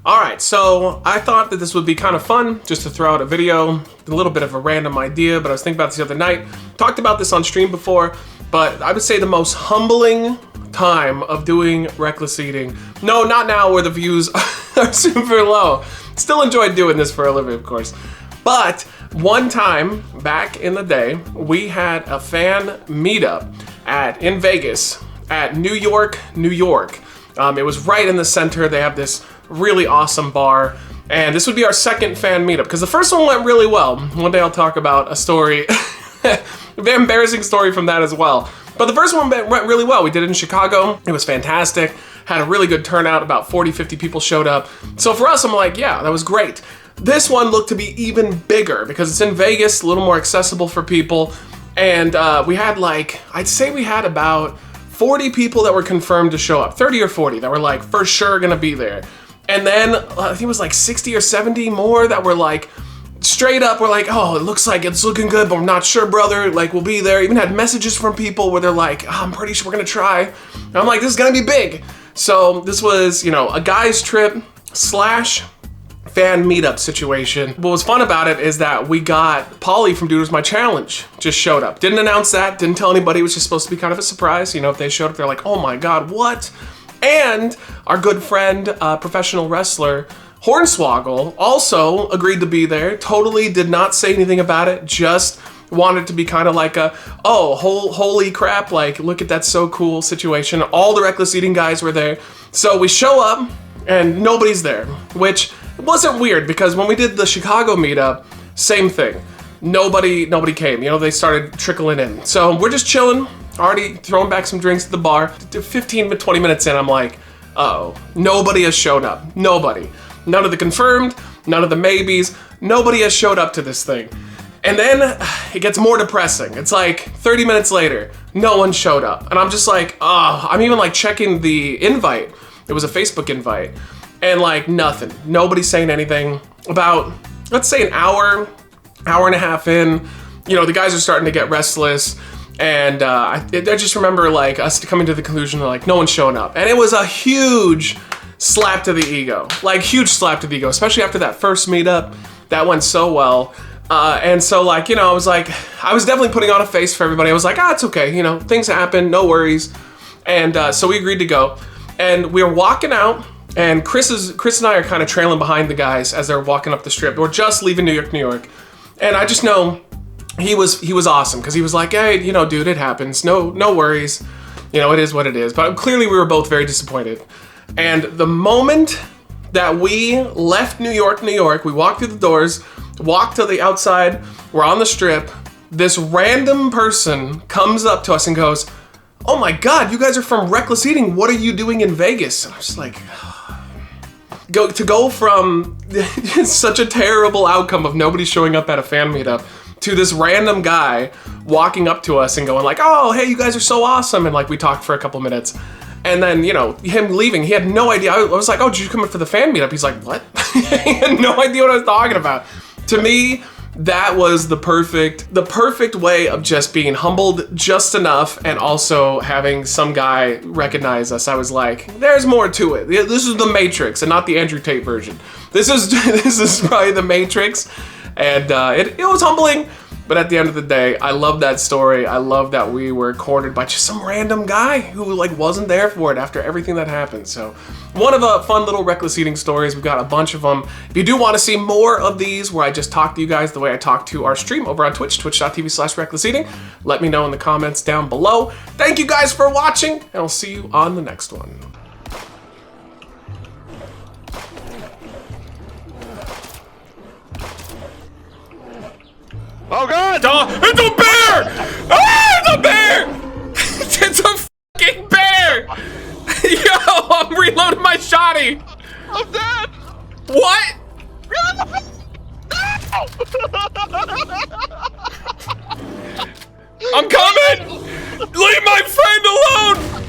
Alright, so I thought that this would be kind of fun just to throw out a video, a little bit of a random idea, but I was thinking about this the other night. Talked about this on stream before, but I would say the most humbling time of doing Wreckless Eating. No, not now where the views are super low. Still enjoyed doing this for a living, of course. But one time back in the day, we had a fan meetup in Vegas at New York, New York. It was right in the center. They have this really awesome bar, and this would be our second fan meetup because the first one went really well. One day I'll talk about a story, a very embarrassing story from that as well. But the first one went really well. We did it in Chicago. It was fantastic. Had a really good turnout. About 40-50 people showed up. So for us, I'm like, yeah, that was great. This one looked to be even bigger because it's in Vegas, a little more accessible for people. And we had I'd say we had about 40 people that were confirmed to show up, 30 or 40 that were like for sure gonna be there. And then I think it was like 60 or 70 more that were like straight up, we're like, oh, it looks like it's looking good, but I'm not sure, brother. Like, we'll be there. Even had messages from people where they're like, oh, I'm pretty sure we're gonna try. And I'm like, this is gonna be big. So this was, a guy's trip / fan meetup situation. What was fun about it is that we got Polly from Dude Was My Challenge just showed up. Didn't announce that, didn't tell anybody. It was just supposed to be kind of a surprise. If they showed up, they're like, oh my God, what? And our good friend, professional wrestler, Hornswoggle, also agreed to be there. Totally did not say anything about it, just wanted to be kind of like a, oh, holy crap, like, look at that, so cool situation. All the Wreckless Eating guys were there. So we show up, and nobody's there, which wasn't weird, because when we did the Chicago meetup, same thing. Nobody came, they started trickling in. So we're just chilling, already throwing back some drinks at the bar. 15 to 20 minutes in, I'm like, uh-oh, nobody has showed up. Nobody. None of the confirmed, none of the maybes, nobody has showed up to this thing. And then it gets more depressing. It's like 30 minutes later, no one showed up. And I'm just like, oh, I'm even like checking the invite. It was a Facebook invite. And like nothing, nobody saying anything. About, let's say an hour and a half in, the guys are starting to get restless. And I just remember like us coming to the conclusion that like no one's showing up. And it was a huge slap to the ego, like huge slap to the ego, especially after that first meetup that went so well. And so like, I was definitely putting on a face for everybody. I was like, it's okay. Things happen, no worries. And so we agreed to go, and we were walking out, and Chris and I are kind of trailing behind the guys as they're walking up the strip. We're just leaving New York. And I just know he was awesome, because he was like, hey, dude, it happens. No worries. It is what it is. But clearly we were both very disappointed. And the moment that we left New York, we walked through the doors, walked to the outside, we're on the strip, this random person comes up to us and goes, oh my God, you guys are from Wreckless Eating. What are you doing in Vegas? And I was just like, to go from such a terrible outcome of nobody showing up at a fan meetup to this random guy walking up to us and going like, oh, hey, you guys are so awesome. And like, we talked for a couple minutes. And then, him leaving, he had no idea. I was like, oh, did you come in for the fan meetup? He's like, what? He had no idea what I was talking about. To me, that was the perfect way of just being humbled just enough, and also having some guy recognize us. I was like, there's more to it. This is the Matrix and not the Andrew Tate version. This is probably the Matrix. And it was humbling. But at the end of the day, I love that story. I love that we were cornered by just some random guy who like wasn't there for it after everything that happened. So one of the fun little Wreckless Eating stories. We've got a bunch of them. If you do want to see more of these where I just talk to you guys the way I talk to our stream over on Twitch, twitch.tv/recklesseating, let me know in the comments down below. Thank you guys for watching, and I'll see you on the next one. Oh God! It's a bear! Ah, it's a bear! It's a fucking bear! Yo, I'm reloading my shotty! I'm dead! What? I'm coming! Leave my friend alone!